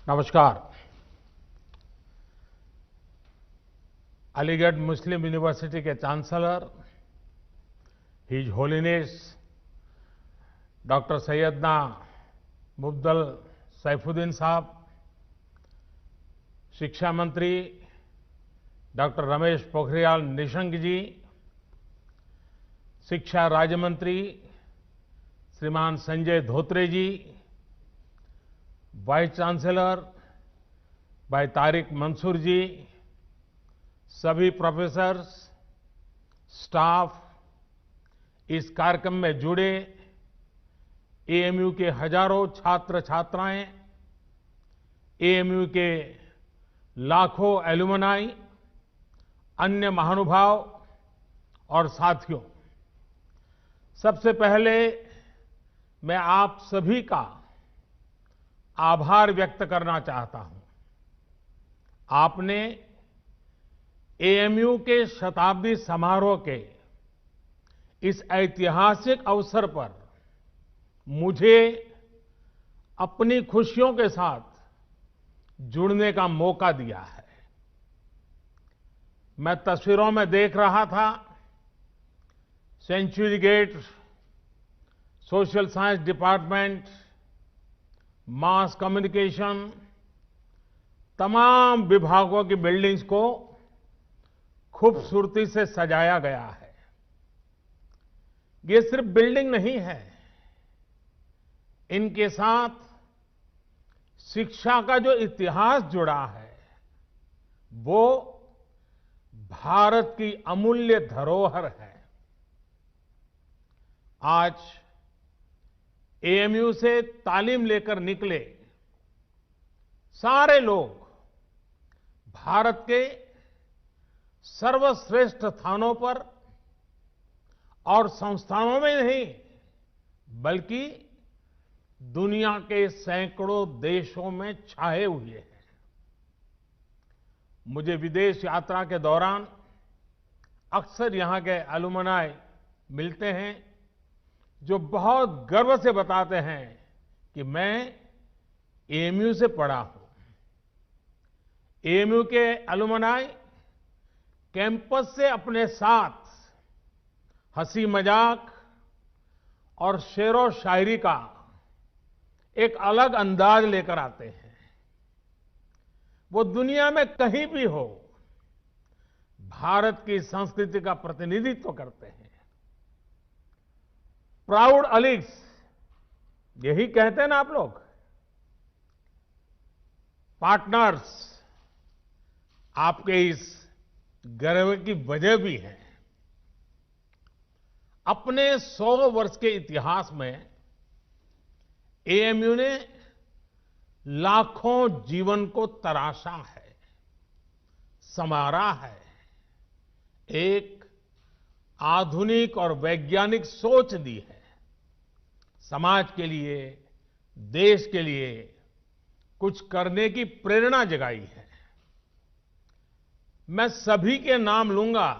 नमस्कार। अलीगढ़ मुस्लिम यूनिवर्सिटी के chancellor his holiness doctor Syedna Mufaddal Saifuddin साहब, शिक्षा मंत्री डॉक्टर रमेश पोखरियाल निशंक जी, शिक्षा राज्य मंत्री श्रीमान संजय धोत्रे जी, वाइस चांसलर भाई तारिक मंसूर जी, सभी प्रोफेसर्स, स्टाफ, इस कार्यक्रम में जुड़े एएमयू के हजारों छात्र छात्राएं, एएमयू के लाखों एलुमनाई, अन्य महानुभाव और साथियों, सबसे पहले मैं आप सभी का आभार व्यक्त करना चाहता हूं। आपने एएमयू के शताब्दी समारोह के इस ऐतिहासिक अवसर पर मुझे अपनी खुशियों के साथ जुड़ने का मौका दिया है। मैं तस्वीरों में देख रहा था, century gate, social science department, mass communication, तमाम विभागों की बिल्डिंग्स को खूबसूरती से सजाया गया है। ये सिर्फ बिल्डिंग नहीं है, इनके साथ शिक्षा का जो इतिहास जुड़ा है वो भारत की अमूल्य धरोहर है। आज एएमयू से तालीम लेकर निकले सारे लोग भारत के सर्वश्रेष्ठ स्थानों पर और संस्थानों में नहीं, बल्कि दुनिया के सैकड़ों देशों में छाए हुए हैं। मुझे विदेश यात्रा के दौरान अक्सर यहां के एलुमनाई मिलते हैं जो बहुत गर्व से बताते हैं कि मैं एएमयू से पढ़ा हूं। एएमयू के एलुमनाई कैंपस से अपने साथ हंसी मजाक और शेरो शायरी का एक अलग अंदाज लेकर आते हैं। वो दुनिया में कहीं भी हो, भारत की संस्कृति का प्रतिनिधित्व करते हैं। प्राउड अलीग्स, यही कहते हैं ना आप लोग। पार्टनर्स, आपके इस गर्व की वजह भी है। अपने 100 वर्ष के इतिहास में एएमयू ने लाखों जीवन को तराशा है, संवारा है, एक आधुनिक और वैज्ञानिक सोच दी है, समाज के लिए, देश के लिए कुछ करने की प्रेरणा जगाई है। मैं सभी के नाम लूंगा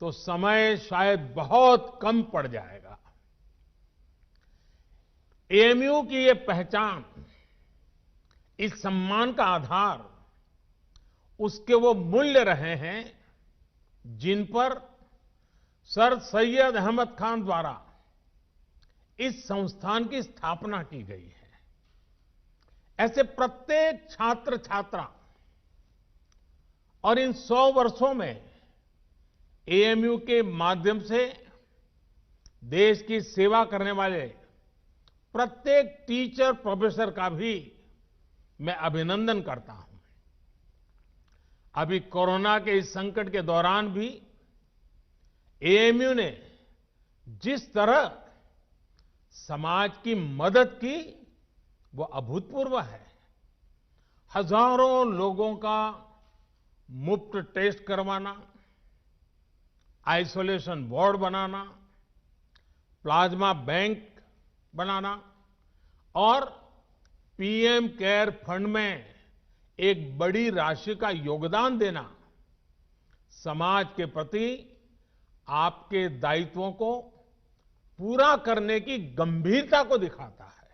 तो समय शायद बहुत कम पड़ जाएगा। एएमयू की ये पहचान, इस सम्मान का आधार उसके वो मूल्य रहे हैं जिन पर सर सैयद अहमद खान द्वारा इस संस्थान की स्थापना की गई है। ऐसे प्रत्येक छात्र छात्रा और इन 100 वर्षों में एएमयू के माध्यम से देश की सेवा करने वाले प्रत्येक टीचर प्रोफेसर का भी मैं अभिनंदन करता हूं। अभी कोरोना के इस संकट के दौरान भी एएमयू ने जिस तरह समाज की मदद की वो अभूतपूर्व है। हजारों लोगों का मुफ्त टेस्ट करवाना, आइसोलेशन वार्ड बनाना, प्लाज्मा बैंक बनाना और पीएम केयर फंड में एक बड़ी राशि का योगदान देना समाज के प्रति आपके दायित्वों को पूरा करने की गंभीरता को दिखाता है।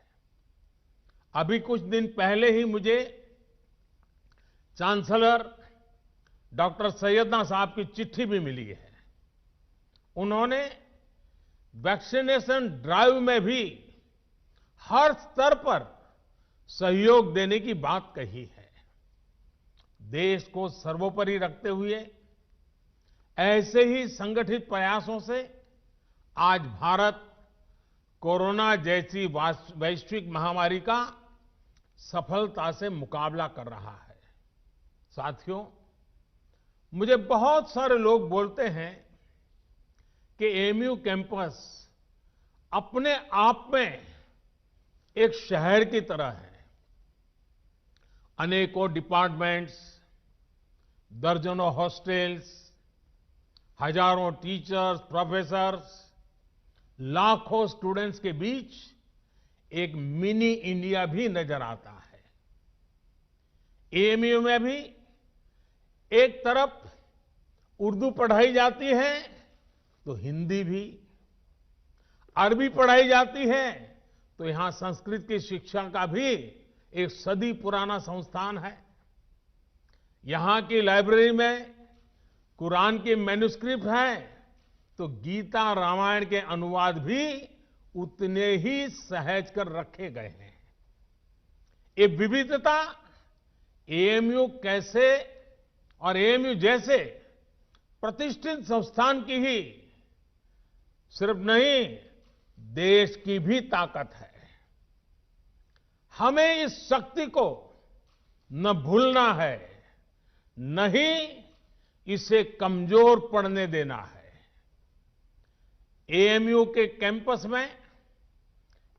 अभी कुछ दिन पहले ही मुझे चांसलर डॉक्टर सैयदना साहब की चिट्ठी भी मिली है। उन्होंने वैक्सीनेशन ड्राइव में भी हर स्तर पर सहयोग देने की बात कही है। देश को सर्वोपरि रखते हुए ऐसे ही संगठित प्रयासों से आज भारत कोरोना जैसी वैश्विक महामारी का सफलता से मुकाबला कर रहा है। साथियों, मुझे बहुत सारे लोग बोलते हैं कि एएमयू कैंपस अपने आप में एक शहर की तरह है। अनेकों डिपार्टमेंट्स, दर्जनों हॉस्टल्स, हजारों टीचर्स, प्रोफेसर्स, लाखों स्टूडेंट्स के बीच एक मिनी इंडिया भी नजर आता है। एएमयू में भी एक तरफ उर्दू पढ़ाई जाती है तो हिंदी भी, अरबी पढ़ाई जाती है तो यहां संस्कृत की शिक्षा का भी एक सदी पुराना संस्थान है। यहां की लाइब्रेरी में कुरान की मैन्युस्क्रिप्ट है तो गीता रामायण के अनुवाद भी उतने ही सहज कर रखे गए हैं। ये विविधता एएमयू कैसे और एएमयू जैसे प्रतिष्ठित संस्थान की ही सिर्फ नहीं, देश की भी ताकत है। हमें इस शक्ति को न भूलना है, न ही इसे कमजोर पड़ने देना है। एएमयू के कैंपस में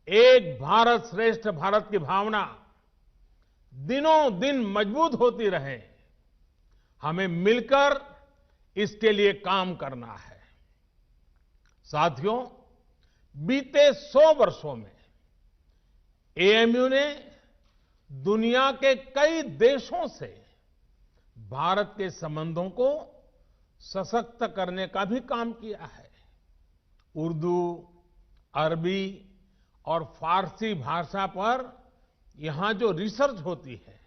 एक भारत श्रेष्ठ भारत की भावना दिनों दिन मजबूत होती रहे, हमें मिलकर इसके लिए काम करना है। साथियों, बीते 100 वर्षों में एएमयू ने दुनिया के कई देशों से भारत के संबंधों को सशक्त करने का भी काम किया है। उर्दू, अरबी और फारसी भाषा पर यहां जो रिसर्च होती है,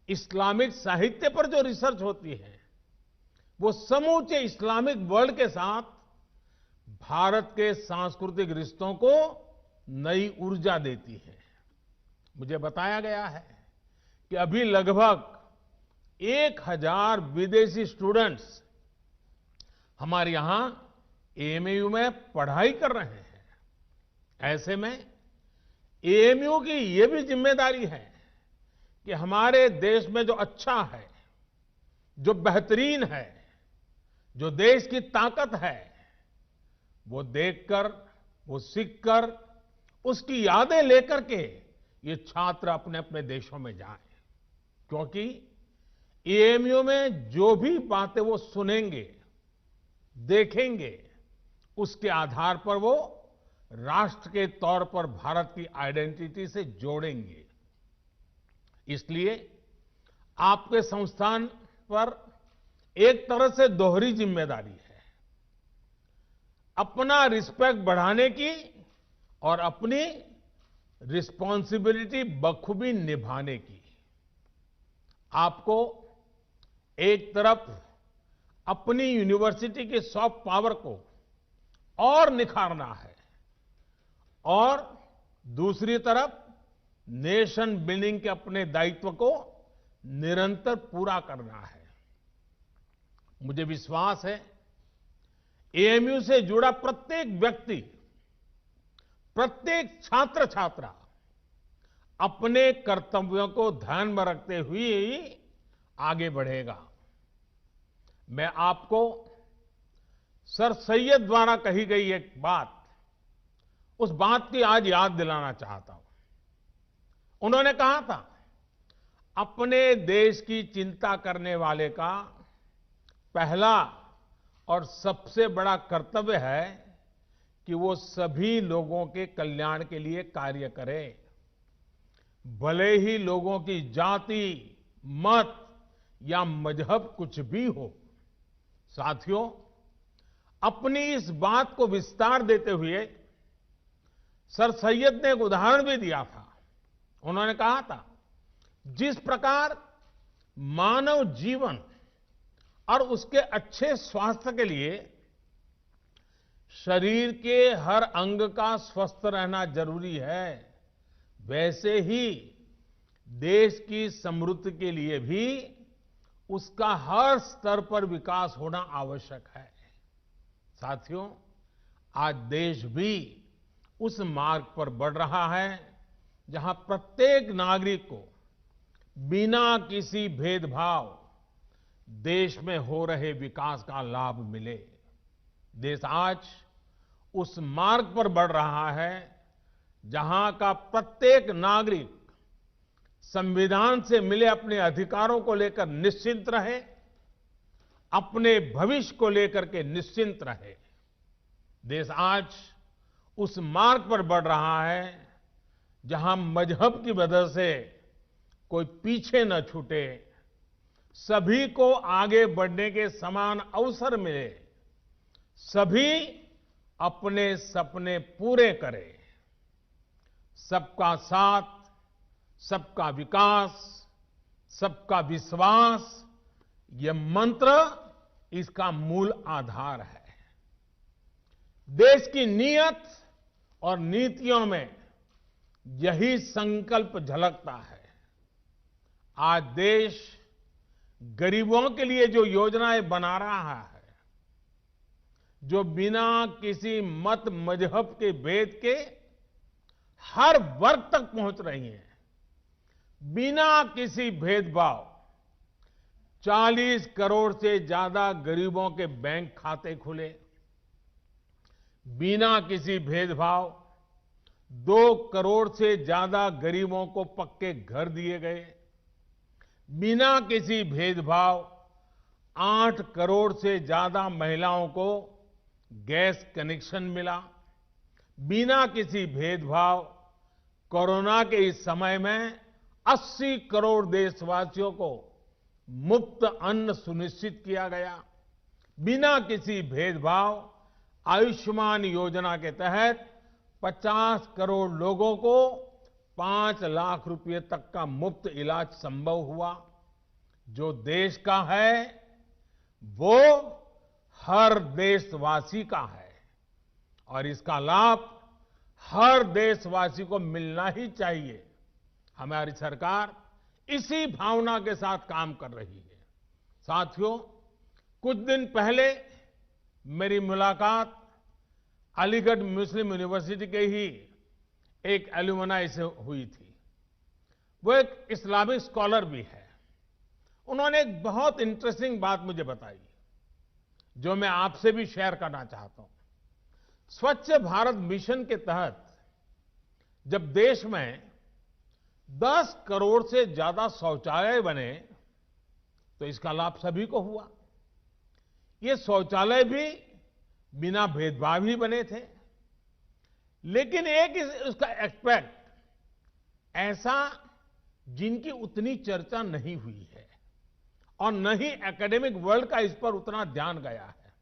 इस्लामिक साहित्य पर जो रिसर्च होती है, वो समूचे इस्लामिक वर्ल्ड के साथ भारत के सांस्कृतिक रिश्तों को नई ऊर्जा देती है। मुझे बताया गया है कि अभी लगभग 1000 विदेशी स्टूडेंट्स हमारे यहां एएमयू में पढ़ाई कर रहे हैं। ऐसे में एएमयू की ये भी जिम्मेदारी है कि हमारे देश में जो अच्छा है, जो बेहतरीन है, जो देश की ताकत है, वो देखकर, वो सीखकर, उसकी यादें लेकर के ये छात्र अपने अपने देशों में जाएं। क्योंकि एएमयू में जो भी बातें वो सुनेंगे, देखेंगे, उसके आधार पर वो राष्ट्र के तौर पर भारत की आइडेंटिटी से जोड़ेंगे। इसलिए आपके संस्थान पर एक तरह से दोहरी जिम्मेदारी है, अपना रिस्पेक्ट बढ़ाने की और अपनी रिस्पॉन्सिबिलिटी बखूबी निभाने की। आपको एक तरफ अपनी यूनिवर्सिटी की सॉफ्ट पावर को और निखारना है और दूसरी तरफ नेशन बिल्डिंग के अपने दायित्व को निरंतर पूरा करना है। मुझे विश्वास है एएमयू से जुड़ा प्रत्येक व्यक्ति, प्रत्येक छात्र छात्रा अपने कर्तव्यों को ध्यान में रखते हुए ही आगे बढ़ेगा। मैं आपको सर सैयद द्वारा कही गई एक बात, उस बात की आज याद दिलाना चाहता हूं। उन्होंने कहा था, अपने देश की चिंता करने वाले का पहला और सबसे बड़ा कर्तव्य है कि वो सभी लोगों के कल्याण के लिए कार्य करे, भले ही लोगों की जाति, मत या मजहब कुछ भी हो। साथियों, अपनी इस बात को विस्तार देते हुए सर सैयद ने एक उदाहरण भी दिया था। उन्होंने कहा था, जिस प्रकार मानव जीवन और उसके अच्छे स्वास्थ्य के लिए शरीर के हर अंग का स्वस्थ रहना जरूरी है, वैसे ही देश की समृद्धि के लिए भी उसका हर स्तर पर विकास होना आवश्यक है। साथियों, आज देश भी उस मार्ग पर बढ़ रहा है जहां प्रत्येक नागरिक को बिना किसी भेदभाव देश में हो रहे विकास का लाभ मिले। देश आज उस मार्ग पर बढ़ रहा है जहां का प्रत्येक नागरिक संविधान से मिले अपने अधिकारों को लेकर निश्चिंत रहे, अपने भविष्य को लेकर के निश्चिंत रहे। देश आज उस मार्ग पर बढ़ रहा है जहां मजहब की वजह से कोई पीछे न छूटे, सभी को आगे बढ़ने के समान अवसर मिले, सभी अपने सपने पूरे करें। सबका साथ, सबका विकास, सबका विश्वास, यह मंत्र इसका मूल आधार है। देश की नीयत और नीतियों में यही संकल्प झलकता है। आज देश गरीबों के लिए जो योजनाएं बना रहा है, जो बिना किसी मत मजहब के भेद के हर वर्ग तक पहुंच रही हैं, बिना किसी भेदभाव 40 करोड़ से ज्यादा गरीबों के बैंक खाते खुले, बिना किसी भेदभाव 2 करोड़ से ज्यादा गरीबों को पक्के घर दिए गए, बिना किसी भेदभाव 8 करोड़ से ज्यादा महिलाओं को गैस कनेक्शन मिला, बिना किसी भेदभाव कोरोना के इस समय में 80 करोड़ देशवासियों को मुफ्त अन्न सुनिश्चित किया गया, बिना किसी भेदभाव आयुष्मान योजना के तहत 50 करोड़ लोगों को 5 लाख रुपए तक का मुफ्त इलाज संभव हुआ। जो देश का है वो हर देशवासी का है और इसका लाभ हर देशवासी को मिलना ही चाहिए। हमारी सरकार इसी भावना के साथ काम कर रही है। साथियों, कुछ दिन पहले मेरी मुलाकात अलीगढ़ मुस्लिम यूनिवर्सिटी के ही एक एल्यूमनाई से हुई थी। वो एक इस्लामिक स्कॉलर भी है। उन्होंने एक बहुत इंटरेस्टिंग बात मुझे बताई जो मैं आपसे भी शेयर करना चाहता हूं। स्वच्छ भारत मिशन के तहत जब देश में 10 करोड़ से ज्यादा शौचालय बने तो इसका लाभ सभी को हुआ। ये शौचालय भी बिना भेदभाव ही बने थे, लेकिन एक उसका एस्पेक्ट ऐसा जिनकी उतनी चर्चा नहीं हुई है और न ही एकेडमिक वर्ल्ड का इस पर उतना ध्यान गया है।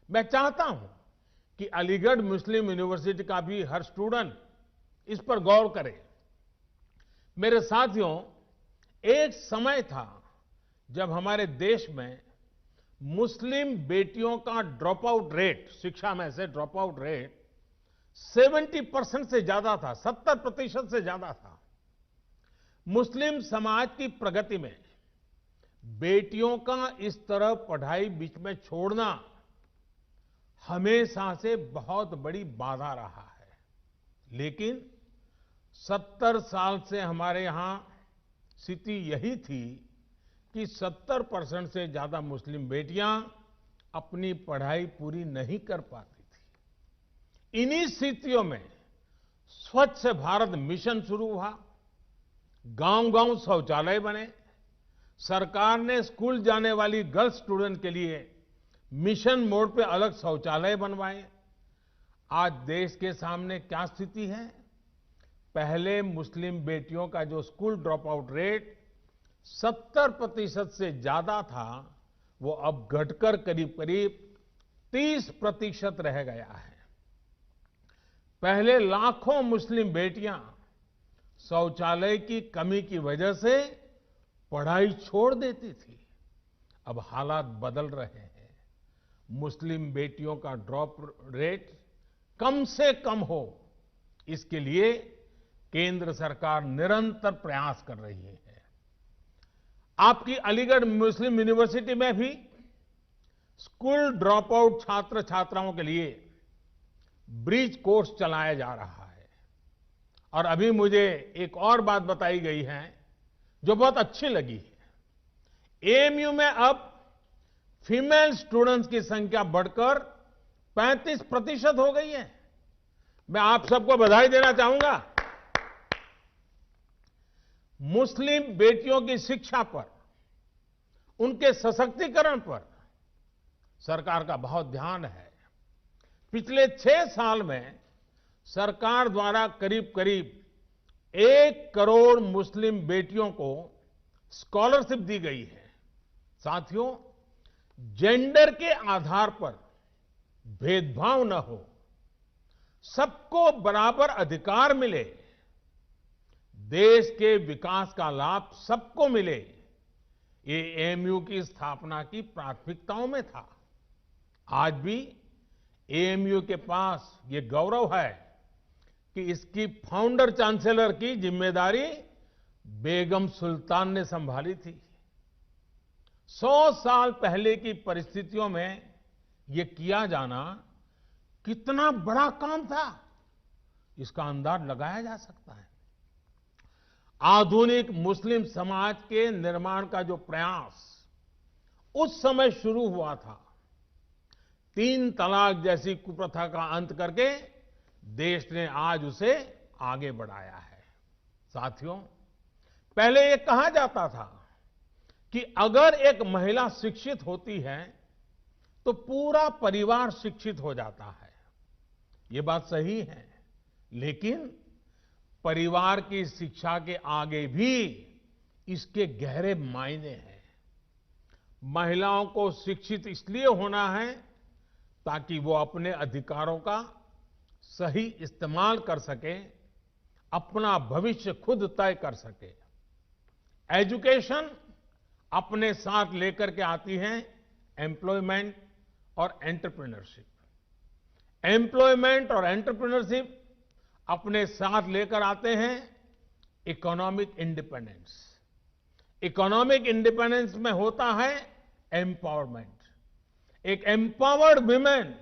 मैं चाहता हूं कि अलीगढ़ मुस्लिम यूनिवर्सिटी का भी हर स्टूडेंट इस पर गौर करे। मेरे साथियों, एक समय था जब हमारे देश में मुस्लिम बेटियों का ड्रॉप आउट रेट, शिक्षा में से ड्रॉप आउट रेट 70% से ज्यादा था, 70% से ज्यादा था। मुस्लिम समाज की प्रगति में बेटियों का इस तरह पढ़ाई बीच में छोड़ना हमेशा से बहुत बड़ी बाधा रहा है। लेकिन 70 साल से हमारे यहां स्थिति यही थी कि 70% से ज्यादा मुस्लिम बेटियां अपनी पढ़ाई पूरी नहीं कर पाती थी। इन्हीं स्थितियों में स्वच्छ भारत मिशन शुरू हुआ। गांव-गांव शौचालय बने। सरकार ने स्कूल जाने वाली गर्ल्स स्टूडेंट के लिए मिशन मोड पे अलग शौचालय बनवाए। आज देश के सामने क्या स्थिति है? पहले मुस्लिम बेटियों का जो स्कूल ड्रॉप आउट रेट 70% से ज्यादा था, वो अब घटकर करीब करीब 30% रह गया है। पहले लाखों मुस्लिम बेटियां शौचालय की कमी की वजह से पढ़ाई छोड़ देती थी। अब हालात बदल रहे हैं। मुस्लिम बेटियों का ड्रॉप रेट कम से कम हो, इसके लिए केंद्र सरकार निरंतर प्रयास कर रही है। आपकी अलीगढ़ मुस्लिम यूनिवर्सिटी में भी स्कूल ड्रॉप आउट छात्र छात्राओं के लिए ब्रिज कोर्स चलाया जा रहा है। और अभी मुझे एक और बात बताई गई है जो बहुत अच्छी लगी है। एएमयू में अब फीमेल स्टूडेंट्स की संख्या बढ़कर 35% हो गई है। मैं आप सबको बधाई देना चाहूंगा। मुस्लिम बेटियों की शिक्षा पर, उनके सशक्तिकरण पर सरकार का बहुत ध्यान है। पिछले 6 साल में सरकार द्वारा करीब करीब 1 करोड़ मुस्लिम बेटियों को स्कॉलरशिप दी गई है। साथियों, जेंडर के आधार पर भेदभाव न हो, सबको बराबर अधिकार मिले, देश के विकास का लाभ सबको मिले, ये एएमयू की स्थापना की प्राथमिकताओं में था। आज भी एएमयू के पास ये गौरव है कि इसकी फाउंडर चांसलर की जिम्मेदारी बेगम सुल्तान ने संभाली थी। 100 साल पहले की परिस्थितियों में ये किया जाना कितना बड़ा काम था, इसका अंदाज लगाया जा सकता है। आधुनिक मुस्लिम समाज के निर्माण का जो प्रयास उस समय शुरू हुआ था, 3 तलाक जैसी कुप्रथा का अंत करके देश ने आज उसे आगे बढ़ाया है। साथियों, पहले ये कहा जाता था कि अगर एक महिला शिक्षित होती है तो पूरा परिवार शिक्षित हो जाता है। ये बात सही है, लेकिन परिवार की शिक्षा के आगे भी इसके गहरे मायने हैं। महिलाओं को शिक्षित इसलिए होना है ताकि वो अपने अधिकारों का सही इस्तेमाल कर सके, अपना भविष्य खुद तय कर सके। एजुकेशन अपने साथ लेकर के आती है एम्प्लॉयमेंट और एंटरप्रेन्योरशिप। एम्प्लॉयमेंट और एंटरप्रेन्योरशिप अपने साथ लेकर आते हैं इकोनॉमिक इंडिपेंडेंस। इकोनॉमिक इंडिपेंडेंस में होता है एम्पावरमेंट। एक एम्पावर्ड वुमेन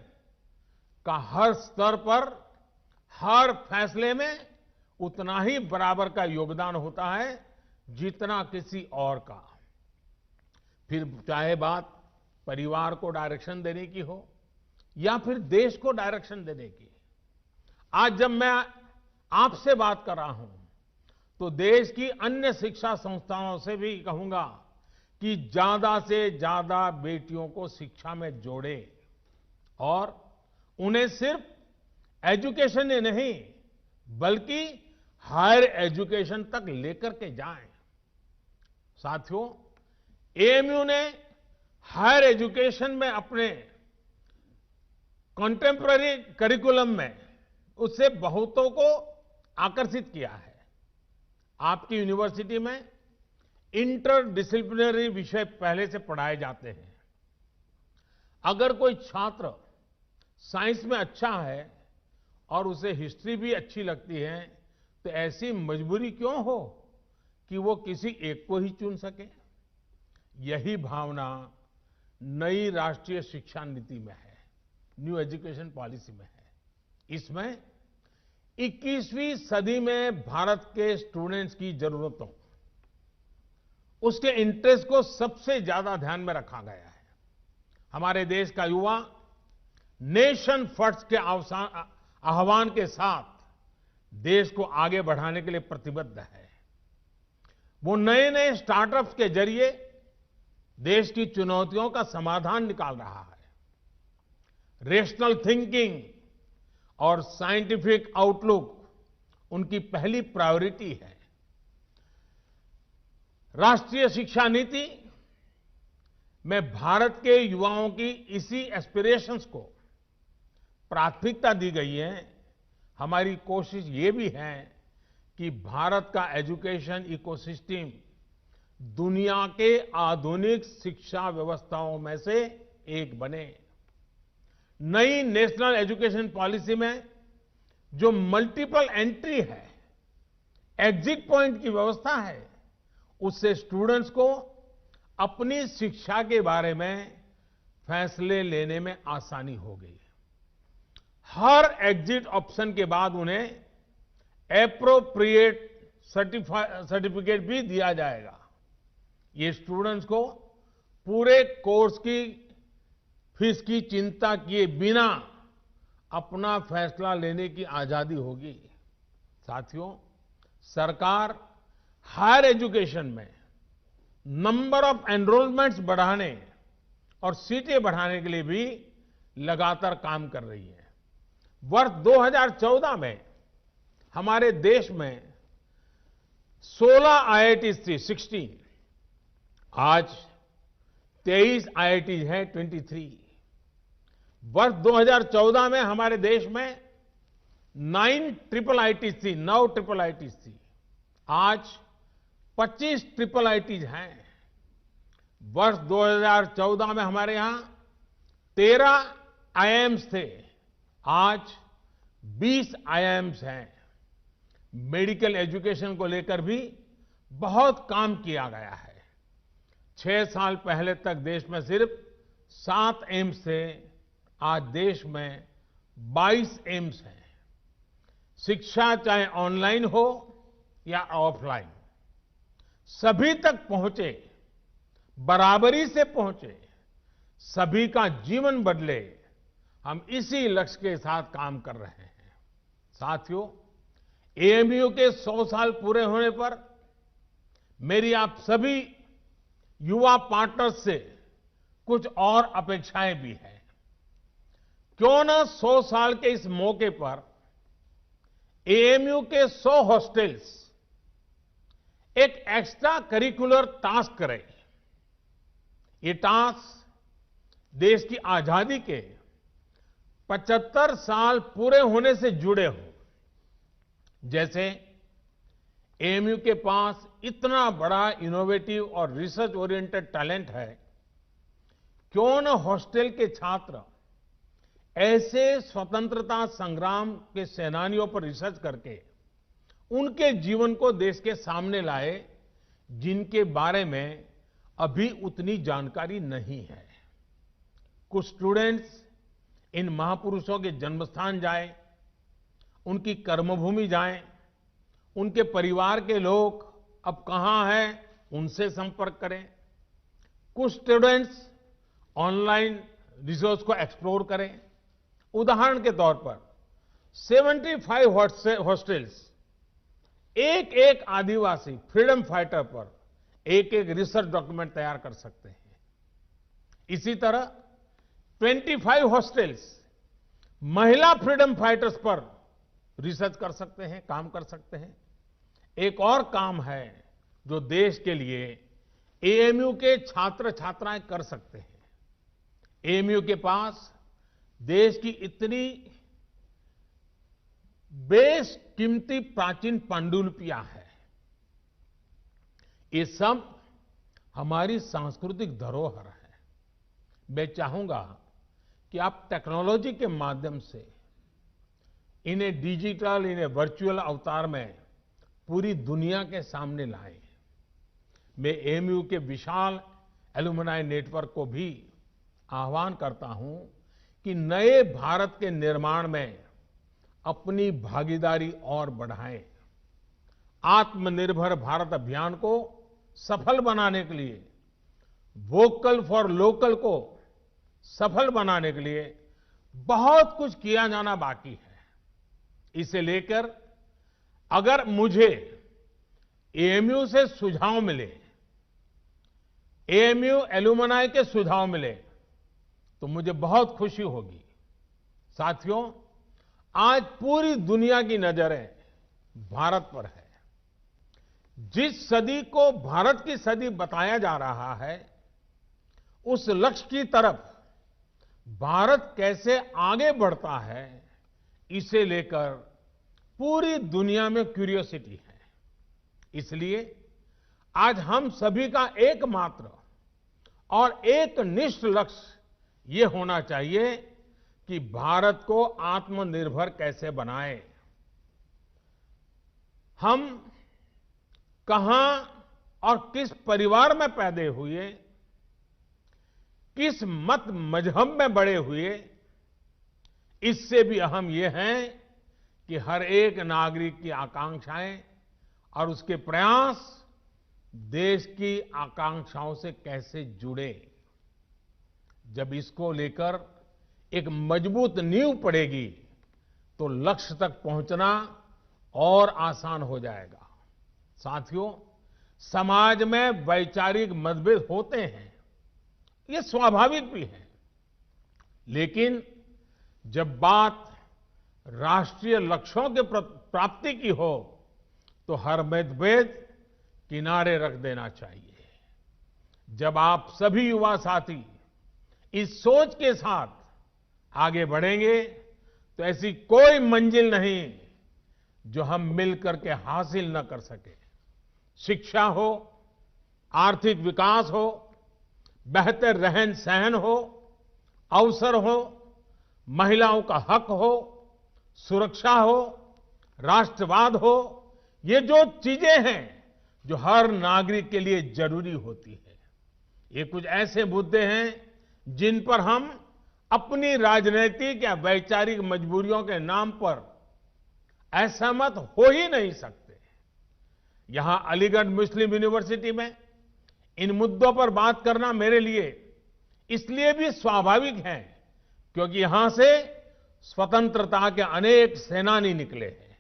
का हर स्तर पर, हर फैसले में उतना ही बराबर का योगदान होता है जितना किसी और का। फिर चाहे बात परिवार को डायरेक्शन देने की हो या फिर देश को डायरेक्शन देने की। आज जब मैं आपसे बात कर रहा हूं तो देश की अन्य शिक्षा संस्थाओं से भी कहूंगा कि ज्यादा से ज्यादा बेटियों को शिक्षा में जोड़े और उन्हें सिर्फ एजुकेशन ही नहीं बल्कि हायर एजुकेशन तक लेकर के जाएं। साथियों, एएमयू ने हायर एजुकेशन में अपने कंटेम्पररी करिकुलम में उससे बहुतों को आकर्षित किया है। आपकी यूनिवर्सिटी में इंटर डिसिप्लिनरी विषय पहले से पढ़ाए जाते हैं। अगर कोई छात्र साइंस में अच्छा है और उसे हिस्ट्री भी अच्छी लगती है तो ऐसी मजबूरी क्यों हो कि वो किसी एक को ही चुन सके। यही भावना नई राष्ट्रीय शिक्षा नीति में है, न्यू एजुकेशन पॉलिसी में है। इसमें 21वीं सदी में भारत के स्टूडेंट्स की जरूरतों, उसके इंटरेस्ट को सबसे ज्यादा ध्यान में रखा गया है। हमारे देश का युवा नेशन फर्स्ट के आह्वान के साथ देश को आगे बढ़ाने के लिए प्रतिबद्ध है। वो नए नए स्टार्टअप्स के जरिए देश की चुनौतियों का समाधान निकाल रहा है। रेशनल थिंकिंग और साइंटिफिक आउटलुक उनकी पहली प्रायोरिटी है। राष्ट्रीय शिक्षा नीति में भारत के युवाओं की इसी एस्पिरेशंस को प्राथमिकता दी गई है। हमारी कोशिश ये भी है कि भारत का एजुकेशन इकोसिस्टम दुनिया के आधुनिक शिक्षा व्यवस्थाओं में से एक बने। नई नेशनल एजुकेशन पॉलिसी में जो मल्टीपल एंट्री है, एग्जिट पॉइंट की व्यवस्था है, उससे स्टूडेंट्स को अपनी शिक्षा के बारे में फैसले लेने में आसानी हो गई। हर एग्जिट ऑप्शन के बाद उन्हें एप्रोप्रिएट सर्टिफिकेट भी दिया जाएगा। ये स्टूडेंट्स को पूरे कोर्स की फीस की चिंता किए बिना अपना फैसला लेने की आजादी होगी। साथियों, सरकार हायर एजुकेशन में नंबर ऑफ एनरोलमेंट्स बढ़ाने और सीटें बढ़ाने के लिए भी लगातार काम कर रही है। वर्ष 2014 में हमारे देश में 16 आईआईटीज थी, 16। आज 23 आईआईटीज हैं, 23। वर्ष 2014 में हमारे देश में 9 ट्रिपल आईटीज थी, 9 ट्रिपल आईटीज थी। आज 25 ट्रिपल आईटीज हैं। वर्ष 2014 में हमारे यहां 13 आईआईएम्स थे, आज 20 आईआईएम्स हैं। मेडिकल एजुकेशन को लेकर भी बहुत काम किया गया है। 6 साल पहले तक देश में सिर्फ 7 एम्स थे, आज देश में 22 एम्स हैं। शिक्षा चाहे ऑनलाइन हो या ऑफलाइन, सभी तक पहुंचे, बराबरी से पहुंचे, सभी का जीवन बदले, हम इसी लक्ष्य के साथ काम कर रहे हैं। साथियों, एएमयू के 100 साल पूरे होने पर मेरी आप सभी युवा पार्टनर्स से कुछ और अपेक्षाएं भी हैं। क्यों न 100 साल के इस मौके पर एएमयू के 100 हॉस्टल्स एक एक्स्ट्रा करिकुलर टास्क करें। ये टास्क देश की आजादी के 75 साल पूरे होने से जुड़े हों। जैसे एएमयू के पास इतना बड़ा इनोवेटिव और रिसर्च ओरिएंटेड टैलेंट है, क्यों न हॉस्टल के छात्र ऐसे स्वतंत्रता संग्राम के सेनानियों पर रिसर्च करके उनके जीवन को देश के सामने लाए, जिनके बारे में अभी उतनी जानकारी नहीं है। कुछ स्टूडेंट्स इन महापुरुषों के जन्मस्थान जाएं, उनकी कर्मभूमि जाएं, उनके परिवार के लोग अब कहां हैं, उनसे संपर्क करें। कुछ स्टूडेंट्स ऑनलाइन रिसोर्स को एक्सप्लोर करें। उदाहरण के तौर पर 75 हॉस्टल्स एक एक आदिवासी फ्रीडम फाइटर पर एक एक रिसर्च डॉक्यूमेंट तैयार कर सकते हैं। इसी तरह 25 हॉस्टल्स महिला फ्रीडम फाइटर्स पर रिसर्च कर सकते हैं, काम कर सकते हैं। एक और काम है जो देश के लिए एएमयू के छात्र छात्राएं कर सकते हैं। एएमयू के पास देश की इतनी बेशकीमती प्राचीन पांडुलिपियां हैं। ये सब हमारी सांस्कृतिक धरोहर है। मैं चाहूंगा कि आप टेक्नोलॉजी के माध्यम से इन्हें डिजिटल, इन्हें वर्चुअल अवतार में पूरी दुनिया के सामने लाएं। मैं एएमयू के विशाल एलुमनाई नेटवर्क को भी आह्वान करता हूं कि नए भारत के निर्माण में अपनी भागीदारी और बढ़ाएं। आत्मनिर्भर भारत अभियान को सफल बनाने के लिए, वोकल फॉर लोकल को सफल बनाने के लिए बहुत कुछ किया जाना बाकी है। इसे लेकर अगर मुझे एएमयू से सुझाव मिले, एएमयू एलुमनाई के सुझाव मिले, तो मुझे बहुत खुशी होगी। साथियों, आज पूरी दुनिया की नजरें भारत पर है। जिस सदी को भारत की सदी बताया जा रहा है, उस लक्ष्य की तरफ भारत कैसे आगे बढ़ता है, इसे लेकर पूरी दुनिया में क्यूरियोसिटी है। इसलिए आज हम सभी का एकमात्र और एक निष्ठ लक्ष्य ये होना चाहिए कि भारत को आत्मनिर्भर कैसे बनाएं। हम कहां और किस परिवार में पैदा हुए, किस मत मजहब में बड़े हुए, इससे भी अहम यह है कि हर एक नागरिक की आकांक्षाएं और उसके प्रयास देश की आकांक्षाओं से कैसे जुड़े। जब इसको लेकर एक मजबूत नींव पड़ेगी तो लक्ष्य तक पहुंचना और आसान हो जाएगा। साथियों, समाज में वैचारिक मतभेद होते हैं, ये स्वाभाविक भी है, लेकिन जब बात राष्ट्रीय लक्ष्यों के प्राप्ति की हो तो हर मतभेद किनारे रख देना चाहिए। जब आप सभी युवा साथी इस सोच के साथ आगे बढ़ेंगे तो ऐसी कोई मंजिल नहीं जो हम मिलकर के हासिल न कर सके। शिक्षा हो, आर्थिक विकास हो, बेहतर रहन सहन हो, अवसर हो, महिलाओं का हक हो, सुरक्षा हो, राष्ट्रवाद हो, ये जो चीजें हैं जो हर नागरिक के लिए जरूरी होती है, ये कुछ ऐसे मुद्दे हैं जिन पर हम अपनी राजनीतिक या वैचारिक मजबूरियों के नाम पर असहमत हो ही नहीं सकते। यहां अलीगढ़ मुस्लिम यूनिवर्सिटी में इन मुद्दों पर बात करना मेरे लिए इसलिए भी स्वाभाविक है क्योंकि यहां से स्वतंत्रता के अनेक सेनानी निकले हैं,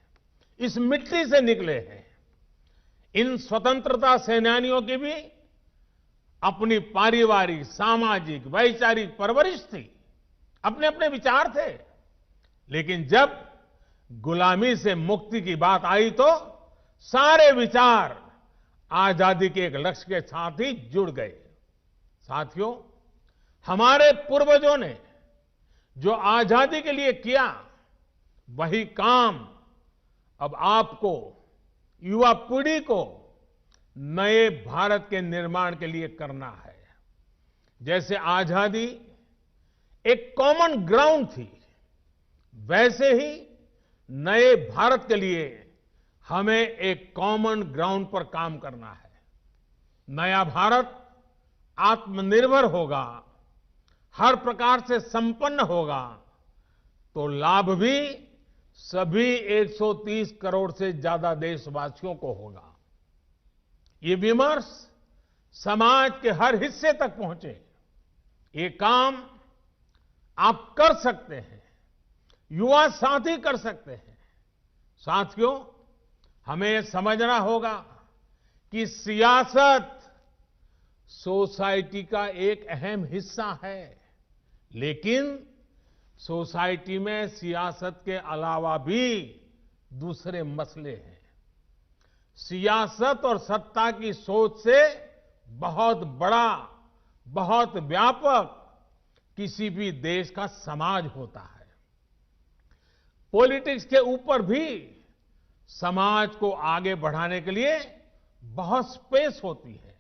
इस मिट्टी से निकले हैं। इन स्वतंत्रता सेनानियों की भी अपनी पारिवारिक, सामाजिक, वैचारिक परवरिश थी, अपने अपने विचार थे, लेकिन जब गुलामी से मुक्ति की बात आई तो सारे विचार आजादी के एक लक्ष्य के साथ ही जुड़ गए। साथियों, हमारे पूर्वजों ने जो आजादी के लिए किया वही काम अब आपको, युवा पीढ़ी को नए भारत के निर्माण के लिए करना है। जैसे आजादी एक कॉमन ग्राउंड थी, वैसे ही नए भारत के लिए हमें एक कॉमन ग्राउंड पर काम करना है। नया भारत आत्मनिर्भर होगा, हर प्रकार से संपन्न होगा तो लाभ भी सभी 130 करोड़ से ज्यादा देशवासियों को होगा। ये विमर्श समाज के हर हिस्से तक पहुंचे, ये काम आप कर सकते हैं, युवा साथी कर सकते हैं। साथियों, हमें समझना होगा कि सियासत सोसाइटी का एक अहम हिस्सा है, लेकिन सोसाइटी में सियासत के अलावा भी दूसरे मसले हैं। सियासत और सत्ता की सोच से बहुत बड़ा, बहुत व्यापक किसी भी देश का समाज होता है। पॉलिटिक्स के ऊपर भी समाज को आगे बढ़ाने के लिए बहुत स्पेस होती है।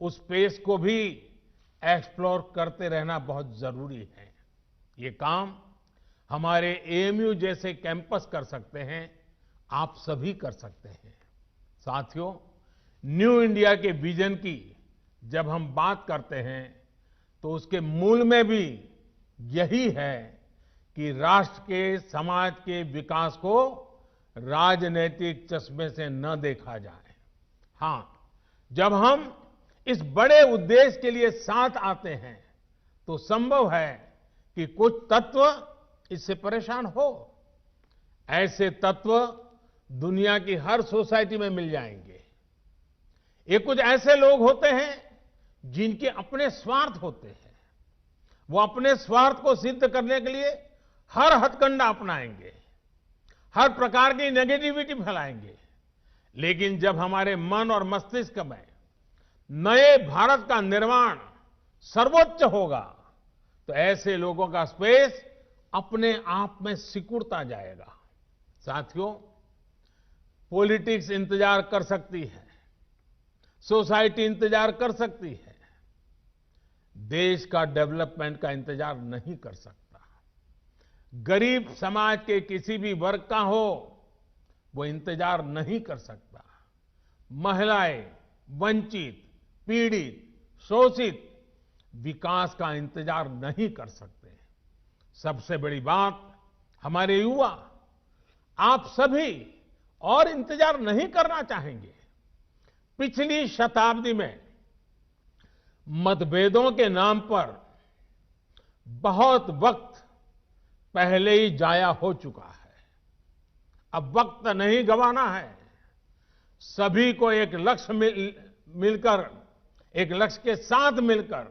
उस स्पेस को भी एक्सप्लोर करते रहना बहुत जरूरी है। ये काम हमारे एएमयू जैसे कैंपस कर सकते हैं, आप सभी कर सकते हैं। साथियों, न्यू इंडिया के विजन की जब हम बात करते हैं तो उसके मूल में भी यही है कि राष्ट्र के, समाज के विकास को राजनीतिक चश्मे से न देखा जाए। हां, जब हम इस बड़े उद्देश्य के लिए साथ आते हैं तो संभव है कि कुछ तत्व इससे परेशान हो। ऐसे तत्व दुनिया की हर सोसाइटी में मिल जाएंगे। ये कुछ ऐसे लोग होते हैं जिनके अपने स्वार्थ होते हैं, वो अपने स्वार्थ को सिद्ध करने के लिए हर हथकंडा अपनाएंगे, हर प्रकार की नेगेटिविटी फैलाएंगे। लेकिन जब हमारे मन और मस्तिष्क में नए भारत का निर्माण सर्वोच्च होगा तो ऐसे लोगों का स्पेस अपने आप में सिकुड़ता जाएगा। साथियों, पॉलिटिक्स इंतजार कर सकती है, सोसाइटी इंतजार कर सकती है, देश का डेवलपमेंट का इंतजार नहीं कर सकता। गरीब समाज के किसी भी वर्ग का हो, वो इंतजार नहीं कर सकता। महिलाएं, वंचित, पीड़ित, शोषित विकास का इंतजार नहीं कर सकते। सबसे बड़ी बात, हमारे युवा, आप सभी और इंतजार नहीं करना चाहेंगे। पिछली शताब्दी में मतभेदों के नाम पर बहुत वक्त पहले ही जाया हो चुका है। अब वक्त नहीं गंवाना है। सभी को एक लक्ष्य मिलकर, एक लक्ष्य के साथ मिलकर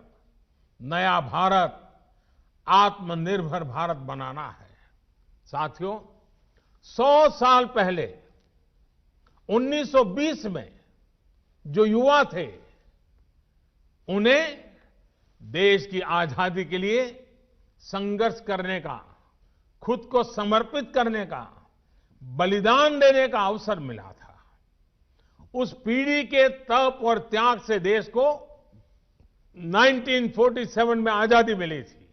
नया भारत, आत्मनिर्भर भारत बनाना है। साथियों, 100 साल पहले 1920 में जो युवा थे, उन्हें देश की आजादी के लिए संघर्ष करने का, खुद को समर्पित करने का, बलिदान देने का अवसर मिला था। उस पीढ़ी के तप और त्याग से देश को 1947 में आजादी मिली थी।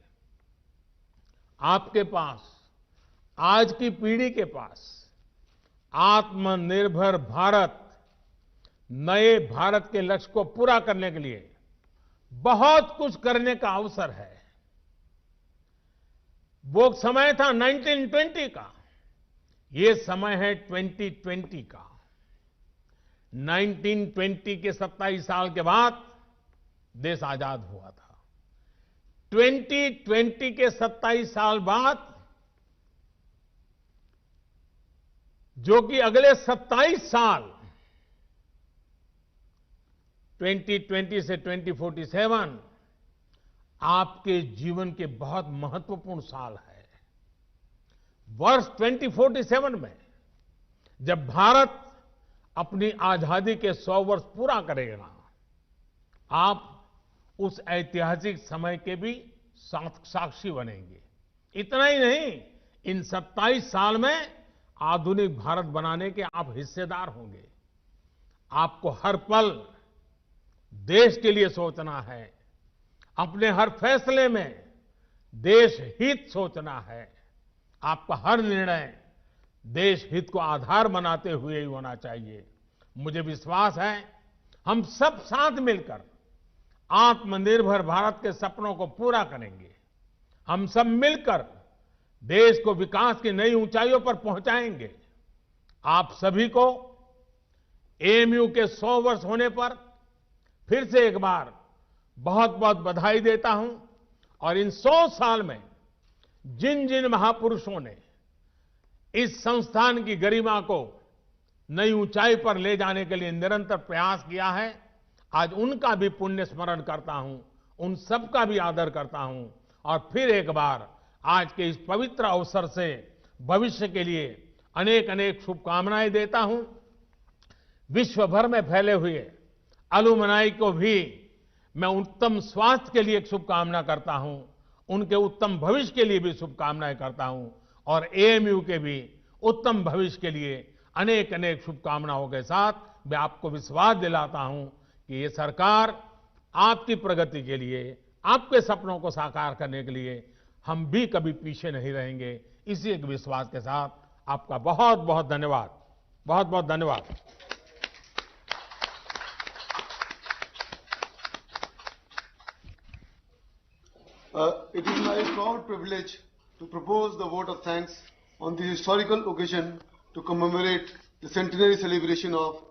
आपके पास, आज की पीढ़ी के पास आत्मनिर्भर भारत, नए भारत के लक्ष्य को पूरा करने के लिए बहुत कुछ करने का अवसर है। वो समय था 1920 का, ये समय है 2020 का। 1920 के 27 साल के बाद देश आजाद हुआ था। 2020 के 27 साल बाद, जो कि अगले 27 साल 2020 से 2047 आपके जीवन के बहुत महत्वपूर्ण साल है। वर्ष 2047 में जब भारत अपनी आजादी के 100 वर्ष पूरा करेगा, आप उस ऐतिहासिक समय के भी साक्षी बनेंगे। इतना ही नहीं, इन 27 साल में आधुनिक भारत बनाने के आप हिस्सेदार होंगे। आपको हर पल देश के लिए सोचना है, अपने हर फैसले में देश हित सोचना है। आपका हर निर्णय देश हित को आधार बनाते हुए ही होना चाहिए। मुझे विश्वास है, हम सब साथ मिलकर आत्मनिर्भर भारत के सपनों को पूरा करेंगे। हम सब मिलकर देश को विकास की नई ऊंचाइयों पर पहुंचाएंगे। आप सभी को एएमयू के 100 वर्ष होने पर फिर से एक बार बहुत बहुत बधाई देता हूं। और इन 100 साल में जिन जिन महापुरुषों ने इस संस्थान की गरिमा को नई ऊंचाई पर ले जाने के लिए निरंतर प्रयास किया है, आज उनका भी पुण्य स्मरण करता हूं, उन सबका भी आदर करता हूं। और फिर एक बार आज के इस पवित्र अवसर से भविष्य के लिए अनेक अनेक शुभकामनाएं देता हूं। विश्व भर में फैले हुए अलुमनाई को भी मैं उत्तम स्वास्थ्य के लिए एक शुभकामना करता हूं, उनके उत्तम भविष्य के लिए भी शुभकामनाएं करता हूं। और एएमयू के भी उत्तम भविष्य के लिए अनेक अनेक शुभकामनाओं के साथ मैं आपको विश्वास दिलाता हूं कि ये सरकार आपकी प्रगति के लिए, आपके सपनों को साकार करने के लिए हम भी कभी पीछे नहीं रहेंगे। इसी एक विश्वास के साथ आपका बहुत बहुत धन्यवाद, बहुत बहुत धन्यवाद। It is my proud privilege to propose the vote of thanks on this historical occasion to commemorate the centenary celebration of